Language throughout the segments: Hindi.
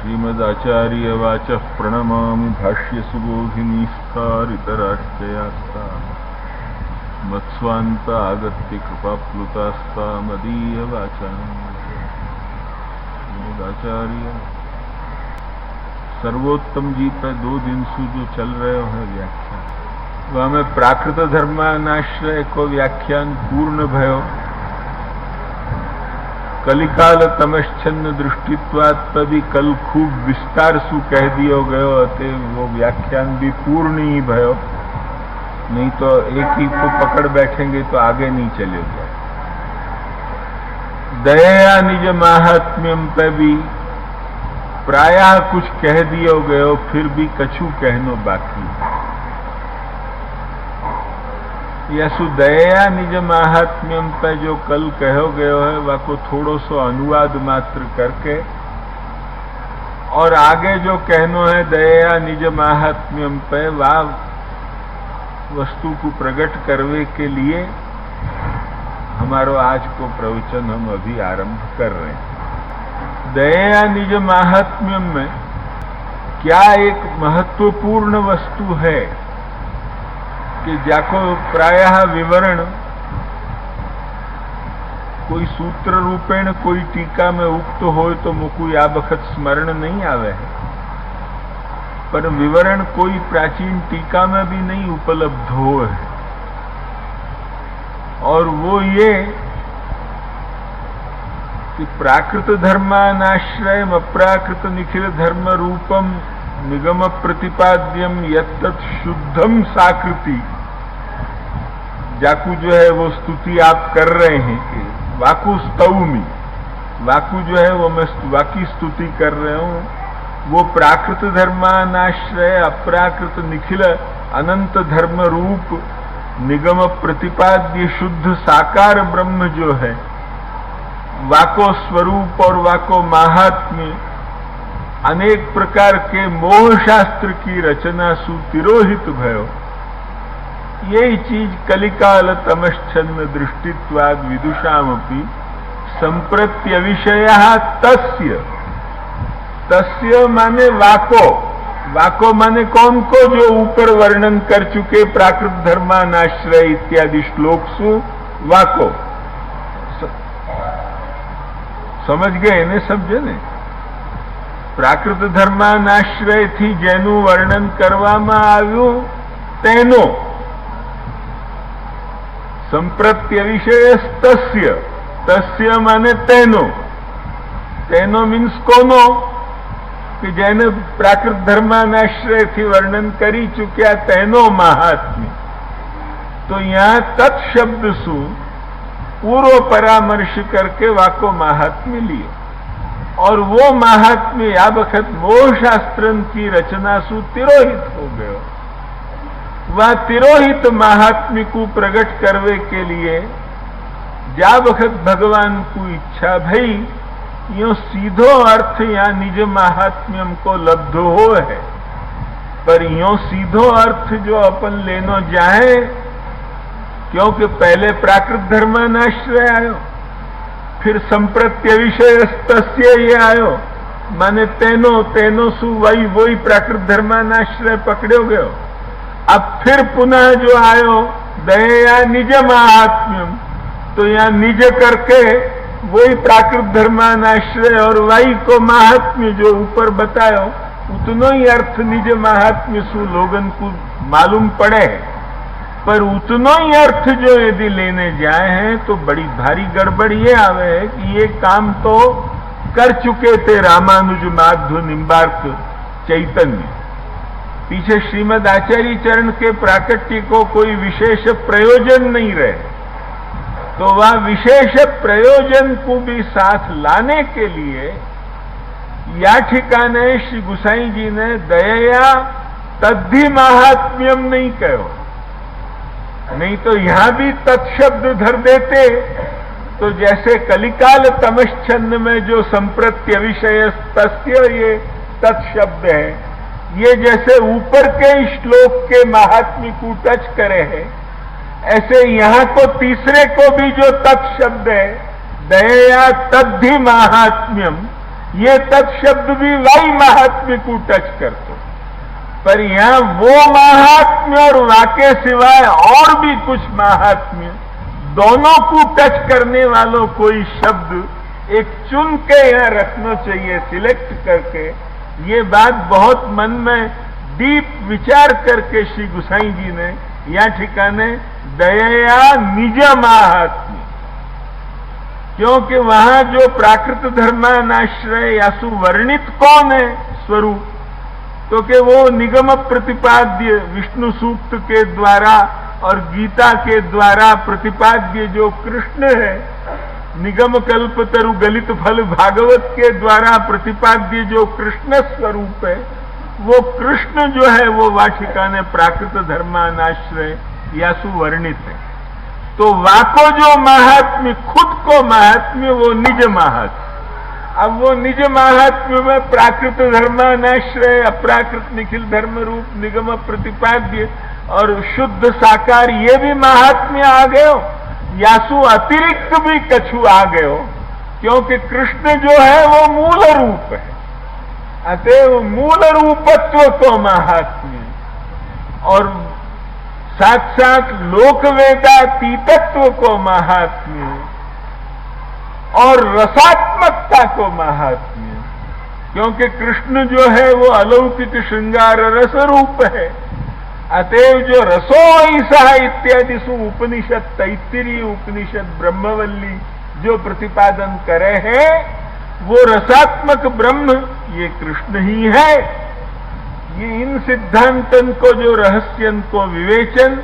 श्रीमदाचार्यवाचः प्रणमामि भाष्यसुबोधिनीस्तारितराष्ट्रयास्ता मत्स्वान्त आगत्य कृपाप्लुतास्ता मदीयवाचा। श्रीमदाचार्य सर्वोत्तम जी पे 2 दिन से जो चल रहे हैं व्याख्यान, वह में प्राकृत धर्मानाश्रय को व्याख्यान पूर्ण भयो। कलिकाल तमश्चन्न दृष्टित्वात् भी कल खूब विस्तार सु कह दियो गयो अते वो व्याख्यान भी पूर्ण ही भयो, नहीं तो एक ही को पकड़ बैठेंगे तो आगे नहीं चलेगा। दया निज महात्म्यम पे भी प्रायः कुछ कह दियो गयो, फिर भी कछु कहनो बाकी। यसु दया निज महात्म्यम पे जो कल कहो गयो है वह को थोड़ो सो अनुवाद मात्र करके और आगे जो कहनो है दया निज महात्म्यम पे वह वस्तु को प्रकट करने के लिए हमारो आज को प्रवचन हम अभी आरंभ कर रहे हैं। दया निज महात्म्यम में क्या एक महत्वपूर्ण वस्तु है कि जाको प्रायः विवरण कोई सूत्र रूपेण कोई टीका में उक्त हो तो मुकु या बखत स्मरण नहीं आवे है, पर विवरण कोई प्राचीन टीका में भी नहीं उपलब्ध हो है। और वो ये कि प्राकृत धर्मानाश्रय अप्राकृत निखिल धर्म रूपम निगम प्रतिपाद्यम यत्तत् शुद्धम साकृति, जाकू जो है वो स्तुति आप कर रहे हैं कि वाकु स्तौमी, वाकु जो है वो मैं वाकी स्तुति कर रहे हूं, वो प्राकृत धर्मानाश्रय अप्राकृत निखिल अनंत धर्म रूप निगम प्रतिपाद्य शुद्ध साकार ब्रह्म जो है, वाको स्वरूप और वाको महात्म्य अनेक प्रकार के मोह शास्त्र की रचना सु तिरोहित भयो। यही चीज कलिकाल तमश्चन्न दृष्टित्वाद विदुषामपि संप्रत्य विषयः तस्य, तस्य माने वाको, वाको माने कौन को जो ऊपर वर्णन कर चुके प्राकृत धर्मानाश्रय इत्यादि श्लोक सु वाको। समझ गए ने, समझे ने? प्राकृत धर्मानाश्रय थी जेनु वर्णन करवामां आव्युं तेनो संप्रत्य विषय तस्य, तस्य माने तेनो, तेनो मीन्स कोनो कि जेने प्राकृत धर्मानाश्रय थी वर्णन करी चुक्या तेनो महात्म्य। तो यहां तत्शब्द सु पूर्व परामर्श करके वाको महात्म्य लिए, और वो महात्म्य या बखत मोह शास्त्रन की रचना सु तिरोहित हो गयो। वह तिरोहित महात्म्य को प्रकट करवे के लिए जा बखत भगवान को इच्छा भई यो सीधो अर्थ या निज महात्म्यम को लब्ध हो है, पर यो सीधो अर्थ जो अपन लेनो जाए, क्योंकि पहले प्राकृत धर्मानाश्रय आयो, फिर संप्रत्य विषय तस्य ये आयो, माने तेनो, तेनो सु वही प्राकृत धर्मानाश्रय पकड़ो गयो। अब फिर पुनः जो आयो दया निज महात्म्यम, तो यहाँ निज करके वही प्राकृत धर्मानाश्रय और वही को महात्म्य जो ऊपर बतायो उतनो ही अर्थ निज महात्म्य सु लोगन को मालूम पड़े, पर उतनो ही अर्थ जो यदि लेने जाए हैं तो बड़ी भारी गड़बड़ ये आवे है कि ये काम तो कर चुके थे रामानुज माध्व निम्बार्क चैतन्य। पीछे श्रीमद आचार्य चरण के प्राकट्य को कोई विशेष प्रयोजन नहीं रहे, तो वह विशेष प्रयोजन को भी साथ लाने के लिए या ठिकाने श्री गुसाई जी ने दया तद्धि महात्म्यम नहीं कहो, नहीं तो यहां भी तत्शब्द धर देते। तो जैसे कलिकाल तमश्चन्न में जो संप्रत्य विषय तस्य ये तत्शब्द है, ये जैसे ऊपर के श्लोक के महात्म्य को टच करे है, ऐसे यहां को तीसरे को भी जो तत्शब्द है दया तद्धि महात्म्यम, ये तत्शब्द भी वाई महात्म्य को टच करते, पर यहां वो महात्म्य और वाके सिवाय और भी कुछ महात्म्य दोनों को टच करने वालों कोई शब्द एक चुन के यहां रखना चाहिए, सिलेक्ट करके। ये बात बहुत मन में डीप विचार करके श्री गुसाई जी ने या ठिकाने दया निज महात्म्य, क्योंकि वहां जो प्राकृत धर्मानाश्रय या सुवर्णित कौन है स्वरूप, तो कि वो निगम प्रतिपाद्य विष्णु सूक्त के द्वारा और गीता के द्वारा प्रतिपाद्य जो कृष्ण है, निगम कल्पतरु गलित फल भागवत के द्वारा प्रतिपाद्य जो कृष्ण स्वरूप है, वो कृष्ण जो है वो वाठिकाने प्राकृत धर्मानाश्रय या सुवर्णित है। तो वाको जो महात्म्य, खुद को महात्म्य, वो निज महात्म्य। अब वो निज महात्म्य में प्राकृत धर्मानाश्रय, अप्राकृत निखिल धर्म रूप निगम प्रतिपाद्य और शुद्ध साकार, ये भी महात्म्य आ गए हो, यासु अतिरिक्त भी कछु आ गए हो, क्योंकि कृष्ण जो है वो मूल रूप है। अतएव मूल रूपत्व को महात्म्य और साथ साथ लोकवेदातीतत्व को महात्म्य और रसात्मकता को महात्म्य, क्योंकि कृष्ण जो है वो अलौकिक श्रृंगार रस रूप है। अतएव जो रसो ऐसा इत्यादि सु उपनिषद, तैत्तिरीय उपनिषद ब्रह्मवल्ली जो प्रतिपादन करे हैं, वो रसात्मक ब्रह्म ये कृष्ण ही है। ये इन सिद्धांतन को जो रहस्यन को विवेचन,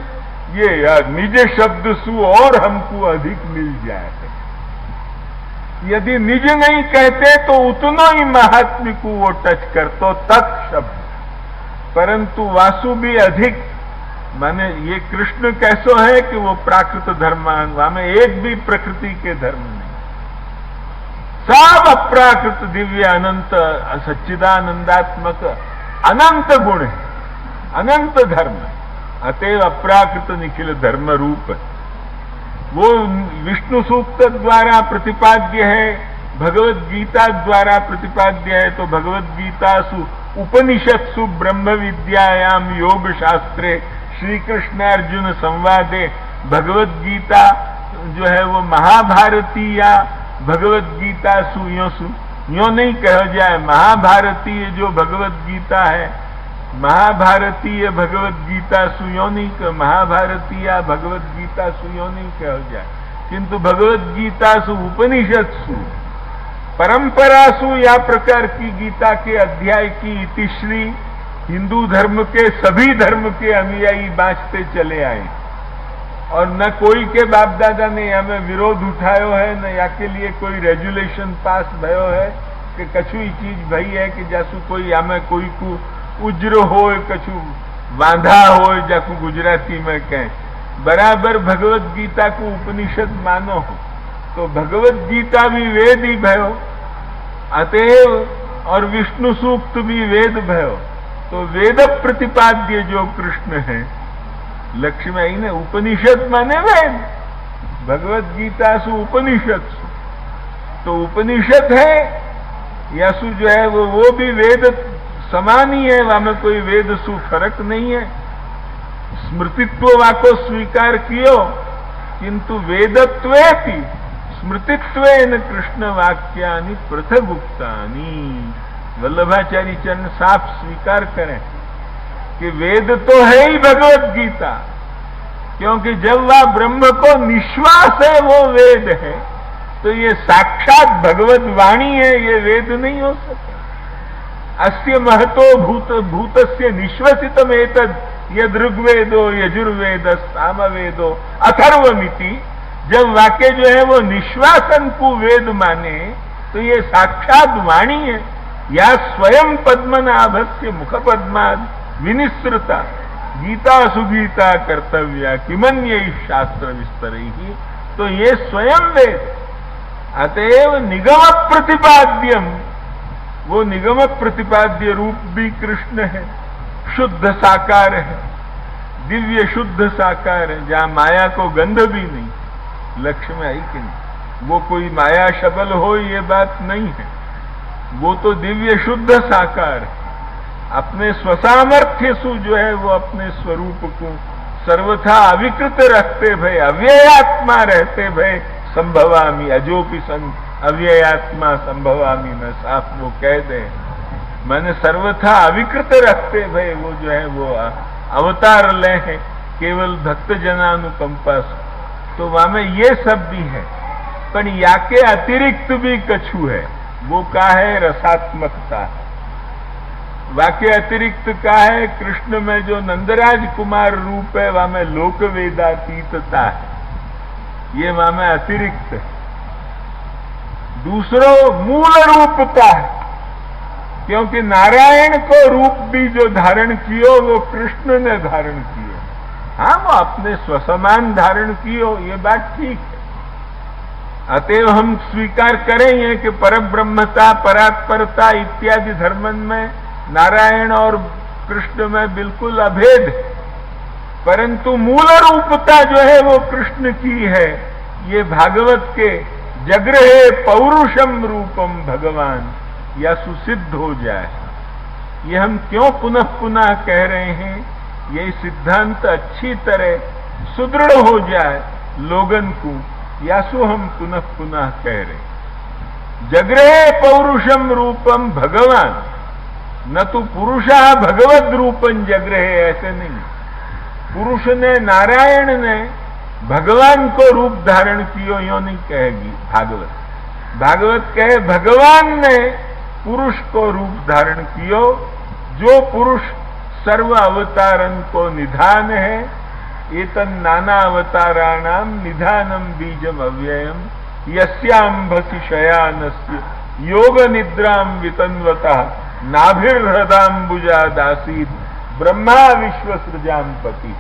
ये निज शब्द सु और हमको अधिक मिल जाए। यदि निज नहीं कहते तो उतना ही महात्म्य को वो टच कर तो तत्शब्द, परंतु वासु भी अधिक, माने ये कृष्ण कैसो है कि वो प्राकृत धर्मान, वहां एक भी प्रकृति के धर्म नहीं, सब अप्राकृत दिव्य अनंत सच्चिदानंदात्मक अनंत गुण है, अनंत धर्म। अतएव अप्राकृत निखिल धर्म रूप है। वो विष्णु सूक्त द्वारा प्रतिपाद्य है, भगवत गीता द्वारा प्रतिपाद्य है। तो भगवत गीता सु उपनिषत्सु ब्रह्म विद्यायाम योग शास्त्रे श्री कृष्ण अर्जुन संवादे, भगवत गीता जो है वो महाभारती या भगवत गीता सु यो नहीं कहा जाए, महाभारतीय जो भगवत गीता है, महाभारतीय भगवत गीता सुयो नहीं कह, महाभारतीय भगवत गीता सुयो नहीं कहा जाए, किंतु भगवत गीता सु उपनिषद सु परंपरा सु या प्रकार की गीता के अध्याय की इतिश्री हिंदू धर्म के सभी धर्म के अनुयायी बांचते चले आए, और न कोई के बाप दादा ने हमें विरोध उठायो है, न या के लिए कोई रेजुलेशन पास भयो है कि कछु ही चीज भई है कि जैसु कोई हमें कोई को उज्र हो, कछु वांधा हो, जाकू गुजराती में कहें, बराबर भगवत गीता को उपनिषद मानो हो, तो भगवत गीता भी वेद ही भयो, अतएव और विष्णु सूक्त भी वेद भयो। तो वेद प्रतिपाद्य जो कृष्ण है, लक्ष्मी आई ने उपनिषद माने वेद, भगवत गीता सु उपनिषद सु, तो उपनिषद है या सु जो है वो भी वेद समान ही है, वहां में कोई वेद सु फर्क नहीं है। स्मृतित्व वाको स्वीकार कियो, किंतु वेदत्वेपि स्मृतित्वेन कृष्ण वाक्यानि पृथगुक्तानि। वल्लभाचार्य चरण साफ स्वीकार करें कि वेद तो है ही भगवत गीता, क्योंकि जब वह ब्रह्म को निश्वास है वो वेद है, तो ये साक्षात भगवत वाणी है, ये वेद नहीं हो सकता। अस्य महतो भूतस्य निश्वसितम एतद यद ऋग्वेदो यजुर्वेद सामवेदो अथर्वमिति। जब वाक्य जो है वो निश्वासन को वेद माने, तो ये साक्षात वाणी है। या स्वयं पद्मनाभस्य मुख पद्माद विनिसृता गीता सुगीता कर्तव्या किमन्य शास्त्र विस्तर ही, तो ये स्वयं वेद। अतएव निगम प्रतिपाद्यम, वो निगम प्रतिपाद्य रूप भी कृष्ण है, शुद्ध साकार है, दिव्य शुद्ध साकार है, जहां माया को गंध भी नहीं। लक्ष्य में आई कि नहीं, वो कोई माया शबल हो ये बात नहीं है। वो तो दिव्य शुद्ध साकार है। अपने स्वसामर्थ्य सु जो है वो अपने स्वरूप को सर्वथा अविकृत रखते भय अव्ययात्मा रहते भय संभवामी अजोपि सन अव्ययात्मा संभवामी न साफ वो कह दे। मैंने सर्वथा अविकृत रखते भय वो जो है वो अवतार ले हैं केवल भक्त जनानुकंपा। तो वहां में ये सब भी है, पर याके अतिरिक्त भी कछु है। वो का है रसात्मकता है। वाक्य अतिरिक्त का है कृष्ण में जो नंदराज कुमार रूप है वहां में लोक वेदातीतता है, ये वहां में अतिरिक्त है। दूसरो मूल रूपता है, क्योंकि नारायण को रूप भी जो धारण कियो वो कृष्ण ने धारण कियो। हाँ, वो अपने स्वसमान धारण कियो, ये बात ठीक है। अतएव हम स्वीकार करेंगे कि परब्रह्मता परात्परता इत्यादि धर्मन में नारायण और कृष्ण में बिल्कुल अभेद है, परंतु मूल रूपता जो है वो कृष्ण की है। ये भागवत के जगृहे पौरुषम रूपम भगवान या सुसिद्ध हो जाए। ये हम क्यों पुनः पुनः कह रहे हैं, ये सिद्धांत अच्छी तरह सुदृढ़ हो जाए लोगन को, या सो हम पुनः पुनः कह रहे। जगृहे पौरुषम रूपम भगवान, न तो पुरुषा भगवद रूपम जगृहे, ऐसे नहीं। पुरुष ने नारायण ने भगवान को रूप धारण कियो, यो नहीं कहेगी भागवत। भागवत कहे भगवान ने पुरुष को रूप धारण कियो। जो पुरुष सर्व अवतारन को निधान है, एतन नाना अवताराणाम निधानम बीजम अव्ययम यस्यांभसि शयानस्य योग निद्राम वितन्वता नाभिर्हृदाम्बुजादासीद ब्रह्मा विश्व सृजामपति।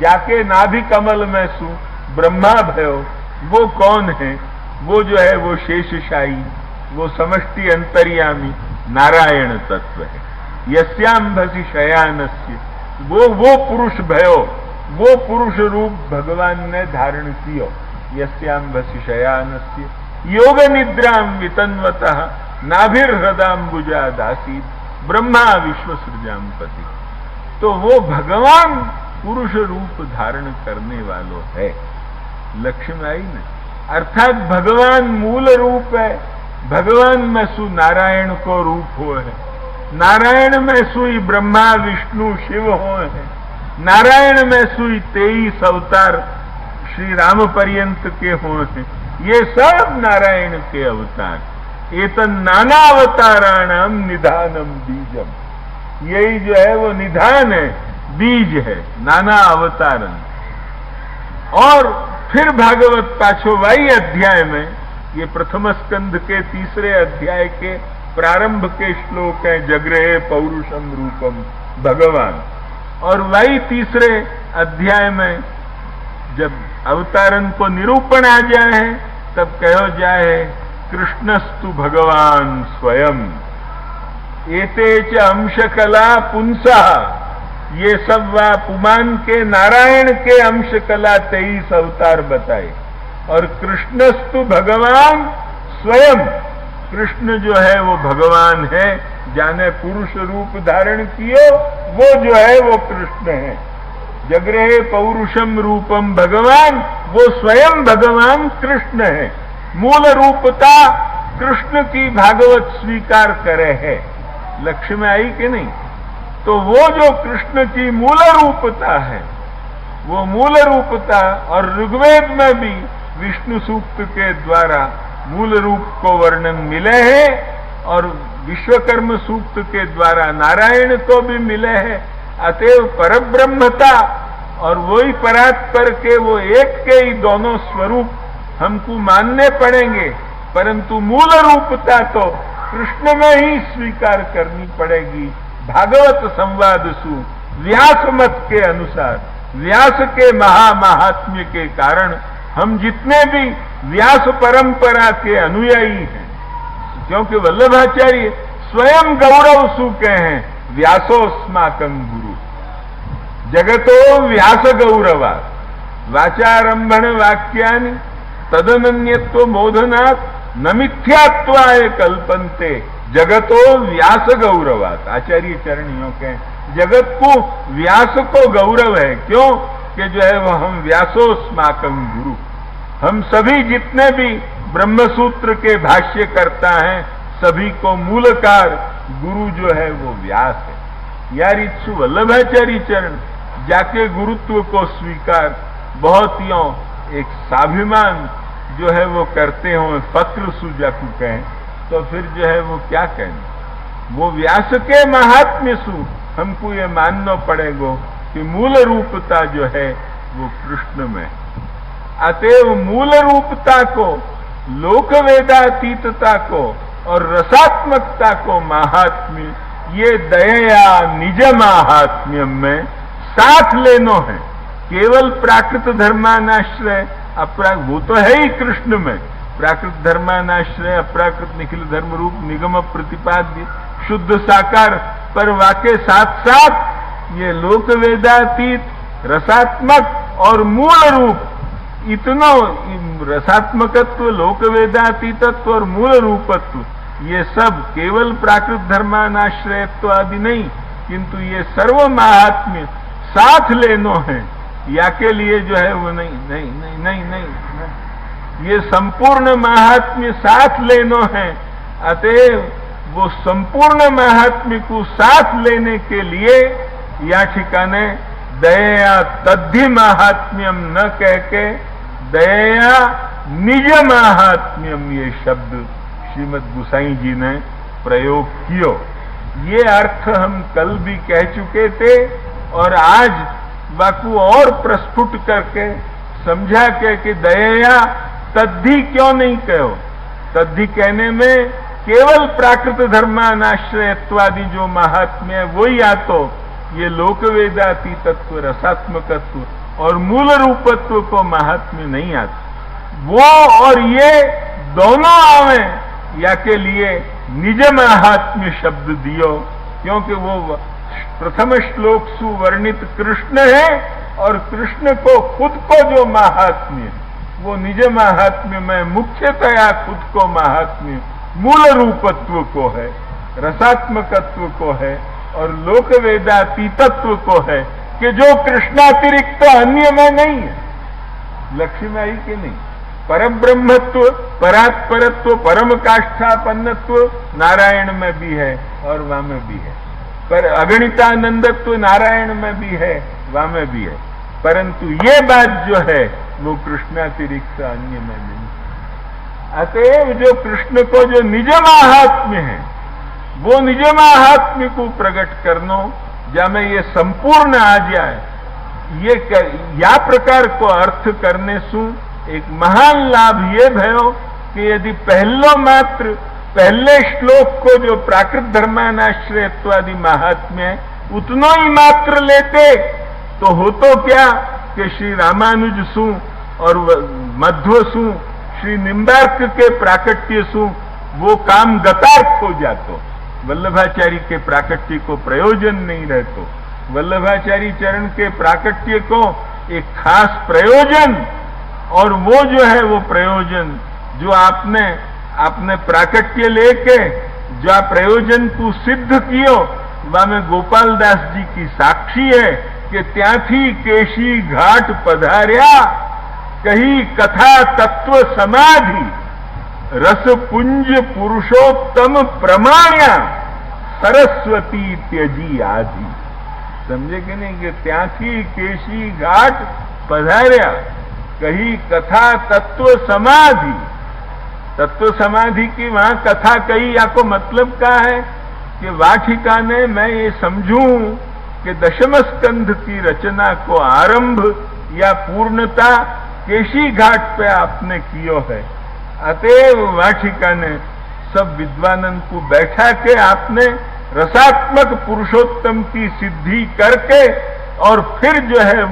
जाके नाभि कमल में सु ब्रह्मा भयो, वो कौन है? वो जो है वो शेषशाही, वो समष्टि अंतर्यामी नारायण तत्व है। यस्यांभसि शयानस्य, वो पुरुष भयो, वो पुरुष रूप भगवान ने धारण कियो। यस्यांभसि शयानस्य योग निद्राम वितन्वतः नाभिर्हृदाम्बुजादासीद ब्रह्मा विश्व सृजामपति। तो वो भगवान पुरुष रूप धारण करने वालों है। लक्ष्मी आई न, अर्थात भगवान मूल रूप है। भगवान में सु नारायण को रूप हो है, नारायण में सुई ब्रह्मा विष्णु शिव हो है, नारायण में सुई 23 अवतार श्री राम पर्यंत के हो हैं। ये सब नारायण के अवतार। एतन नाना अवताराणाम निधानम बीजम, यही जो है वो निधान है, बीज है, नाना अवतारन। और फिर भागवत पाछो वाई अध्याय में, ये प्रथम स्कंध के 3 अध्याय के प्रारंभ के श्लोक है, जगृहे पौरुषम रूपम भगवान। और वही 3 अध्याय में जब अवतारण को निरूपण आ जाए तब कहो जाए कृष्णस्तु भगवान स्वयं एते च अंशकला पुंसा। ये सब वा पुमान के नारायण के अंशकला 23 अवतार बताए। और कृष्णस्तु भगवान स्वयं, कृष्ण जो है वो भगवान है, जाने पुरुष रूप धारण कियो, वो जो है वो कृष्ण है। जगृहे पौरुषम रूपम भगवान, वो स्वयं भगवान कृष्ण है। मूल रूपता कृष्ण की भागवत स्वीकार करे है। लक्ष्य आई कि नहीं? तो वो जो कृष्ण की मूल रूपता है, वो मूल रूपता, और ऋग्वेद में भी विष्णु सूक्त के द्वारा मूल रूप को वर्णन मिले हैं, और विश्वकर्म सूक्त के द्वारा नारायण को भी मिले हैं। अतएव परब्रह्मता और वही परात्पर के वो एक के ही दोनों स्वरूप हमको मानने पड़ेंगे, परंतु मूल रूपता तो कृष्ण में ही स्वीकार करनी पड़ेगी। भागवत संवाद सु व्यास मत के अनुसार, व्यास के महात्म्य के कारण हम जितने भी व्यास परंपरा के अनुयायी हैं, क्योंकि वल्लभाचार्य स्वयं गौरव सु के हैं, व्यासोस्माकं गुरु जगतो व्यास गौरवा वाचारंभण वाक्यानि तदनन्यत्व बोधनात् न मिथ्यात्वाय कल्पन्ते जगतो व्यास गौरवात, आचार्य चरण यूं कहें, जगत को व्यास को गौरव है। क्यों कि जो है वो हम व्यासोस्माकं गुरु, हम सभी जितने भी ब्रह्मसूत्र के भाष्य करता है सभी को मूलकार गुरु जो है वो व्यास है। यार इत्सु वल्लभाचार्य चरण जाके गुरुत्व को स्वीकार, बहुत यों एक स्वाभिमान जो है वो करते हो, फक्र सुजाकु कहें तो फिर जो है वो क्या कहें, वो व्यास के महात्म्य सु हमको ये मानना पड़ेगा कि मूल रूपता जो है वो कृष्ण में। अतएव मूल रूपता को, लोक वेदातीतता को और रसात्मकता को महात्म्य, ये दया निज महात्म्य में साथ लेनो है। केवल प्राकृत धर्मानाश्रय वो तो है ही कृष्ण में, प्राकृत धर्मानाश्रय अप्राकृत निखिल धर्म रूप निगम प्रतिपाद्य शुद्ध साकार, पर वाके साथ साथ ये लोक वेदातीत रसात्मक और मूल रूप, इतना रसात्मकत्व, लोक वेदातीतत्व और मूल रूपत्व, ये सब केवल प्राकृत धर्मानाश्रयत्व आदि नहीं, किंतु ये सर्व महात्म्य साथ लेनो है। या के लिए जो है वो नहीं नहीं नहीं नहीं नहीं, नहीं। ये संपूर्ण महात्म्य साथ लेनो है। अतएव वो संपूर्ण महात्म्य को साथ लेने के लिए या ठिकाने दया तद्धि महात्म्यम न कह के दया निज महात्म्यम ये शब्द श्रीमद गोसाई जी ने प्रयोग कियो। ये अर्थ हम कल भी कह चुके थे और आज बाकू और प्रस्फुट करके समझा के कि दया तद्धि क्यों नहीं कहो। तद्धि कहने में केवल प्राकृत धर्मानाश्रयत्वादि जो महात्म्य है वो या तो ये लोक वेदाती तत्व, रसात्मकत्व और मूल रूपत्व को महात्म्य नहीं आता। वो और ये दोनों आवे या के लिए निज महात्म्य शब्द दियो, क्योंकि वो प्रथम श्लोक सुवर्णित कृष्ण है और कृष्ण को खुद को जो महात्म्य, वो निज महात्म्य में मुख्यतया खुद को महात्म्य मूल रूपत्व को है, रसात्मकत्व को है और लोक वेदातीतत्व को है कि जो कृष्णातिरिक्त तो अन्य में नहीं है। लक्ष्य में आई कि नहीं? परम ब्रह्मत्व, परात्परत्व, परम काष्ठापन्नत्व नारायण में भी है और वहां में भी है, पर अगणितानंदत्व नारायण में भी है, वहां में भी है, परंतु ये बात जो है वो कृष्णातिरिक्त अन्य में नहीं। अतएव जो कृष्ण को जो निज महात्म्य है वो निज महात्म्य को प्रकट करनो, जब ये संपूर्ण आ जाए, ये या प्रकार को अर्थ करने सु एक महान लाभ ये भयो कि यदि पहले श्लोक को जो प्राकृत धर्मानाश्रयत्वादि महात्म्य है उतनो ही मात्र लेते तो हो तो क्या कि श्री रामानुज सु और मध्व सु, श्री निम्बार्क के प्राकट्य सु वो काम गतार्थ हो जातो, वल्लभाचार्य के प्राकट्य को प्रयोजन नहीं रहतो। वल्लभाचार्य चरण के प्राकट्य को एक खास प्रयोजन, और वो जो है वो प्रयोजन जो आपने प्राकट्य लेके जो प्रयोजन को सिद्ध कियो, वह में गोपाल दास जी की साक्षी है कि ત્યાંથી केशी घाट पधार्या, कही कथा तत्व समाधि, रस पुंज पुरुषोत्तम प्रमाण्या, सरस्वती त्यजी आदि। समझे कि नहीं? कि ત્યાંથી केशी घाट पधार्या, कही कथा तत्व समाधि। तत्व समाधि की वहां कथा कही, आपको मतलब क्या है कि वहां ठिकाने मैं ये समझूं कि दशम स्कंध की रचना को आरंभ या पूर्णता केशी घाट पे आपने कियो है। अतएव वहां ठिकाने सब विद्वानन को बैठा के आपने रसात्मक पुरुषोत्तम की सिद्धि करके और फिर जो है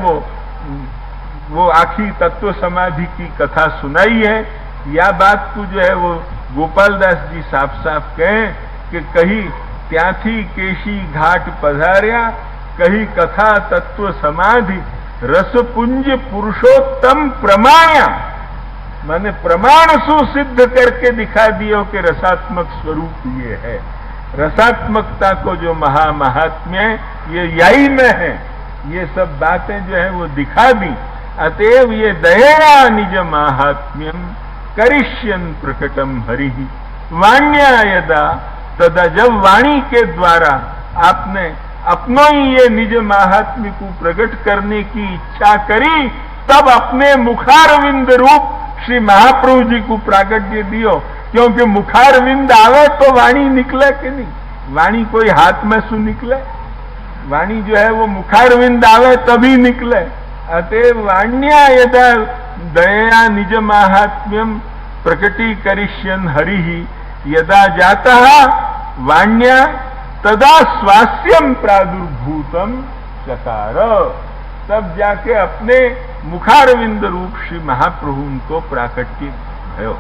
वो आखी तत्व समाधि की कथा सुनाई है। या बात को जो है वो गोपाल दास जी साफ साफ कहें कि कही ત્યાંથી केशी घाट पधार्या, कही कथा तत्व समाधि, रसपुंज पुरुषोत्तम प्रमाण्या। मैंने प्रमाण सुसिद्ध करके दिखा दियो कि रसात्मक स्वरूप ये है। रसात्मकता को जो महात्म्य ये यही में है, ये सब बातें जो है वो दिखा दी। अतएव ये दयेया निज माहात्म्यम करिष्यन प्रकटम हरि वाण्या यदा तदा, जब वाणी के द्वारा आपने अपनों ही ये निज महात्म्य को प्रकट करने की इच्छा करी, तब अपने मुखारविंद रूप श्री महाप्रभु जी को प्राकट्य दियो। क्योंकि मुखारविंद आवे तो वाणी निकले कि नहीं, वाणी कोई हाथ में सु निकले, वाणी जो है वो मुखारविंद आवे तभी निकले। अतएव वाण्या यदा दया निज महात्म्यम प्रकटी करिष्यन हरि यदा जाता वाण्या तदा स्वास्यम प्रादुर्भूतम चकार, तब जाके अपने मुखारविंद रूप श्री महाप्रभु को प्राकट्य भयो।